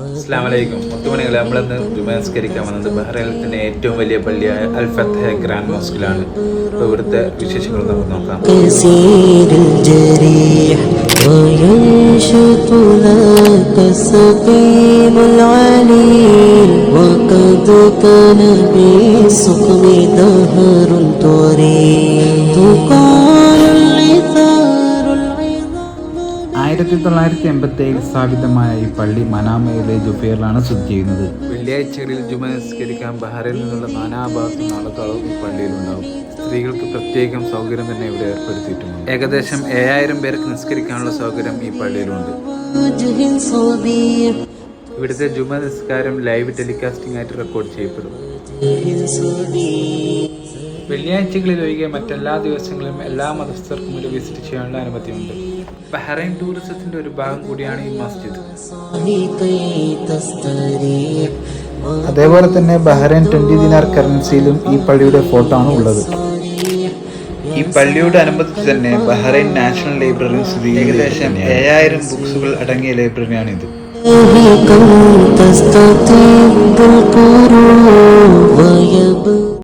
അസ്സലാമലൈക്കും. മുത്തുമണികളെ, നമ്മളിന്ന് ജുമാസ്കരിക്കാൻ വന്നത് ബഹ്റൈനിലെ ഏറ്റവും വലിയ പള്ളിയായ അൽ ഫത്ഹ ഗ്രാൻഡ് മോസ്കിലാണ്. ഇപ്പോൾ ഇവിടുത്തെ വിശേഷങ്ങൾ നമുക്ക് നോക്കാം. സ്ഥാപിതമായ ഈ പള്ളി മനാമയിലെ ജുഫൈറിലാണ് സ്ഥിതി ചെയ്യുന്നത്. വെള്ളിയാഴ്ചകളിൽ ജുമാ നിസ്കരിക്കാൻ ബഹ്റൈനിൽ നിന്നുള്ള നാനാഭാഗത്തും ആളുകളും ഈ പള്ളിയിലുണ്ടാവും. സ്ത്രീകൾക്ക് പ്രത്യേകം സൗകര്യം തന്നെ ഇവിടെ ഏർപ്പെടുത്തിയിട്ടുണ്ട്. ഏകദേശം 7000 പേർക്ക് നിസ്കരിക്കാനുള്ള സൗകര്യം ഈ പള്ളിയിലുണ്ട്. ഇവിടുത്തെ ജുമാ നിസ്കാരം ലൈവ് ടെലികാസ്റ്റിംഗ് ആയിട്ട് റെക്കോർഡ് ചെയ്യപ്പെടും. വെള്ളിയാഴ്ചകളിൽ ഒഴികെ മറ്റെല്ലാ ദിവസങ്ങളിലും എല്ലാ മതസ്ഥർക്കും ഇത് വിസിറ്റ് ചെയ്യാനുള്ള അനുമതിയുണ്ട്. ബഹ്റൈൻ ടൂറിസത്തിന്റെ ഒരു ഭാഗം കൂടിയാണ് ഈ മസ്ജിദ്. അതേപോലെ തന്നെ ബഹ്റൈൻ 20 ദിനാർ കറൻസിയിലും ഈ പള്ളിയുടെ ഫോട്ടോ ആണ് ഉള്ളത്. ഈ പള്ളിയോട് അനുബന്ധിച്ച് തന്നെ ബഹ്റൈൻ നാഷണൽ ലൈബ്രറി സ്ഥിതി ഏകദേശം 7000 ബുക്സുകൾ അടങ്ങിയ ലൈബ്രറിയാണിത്.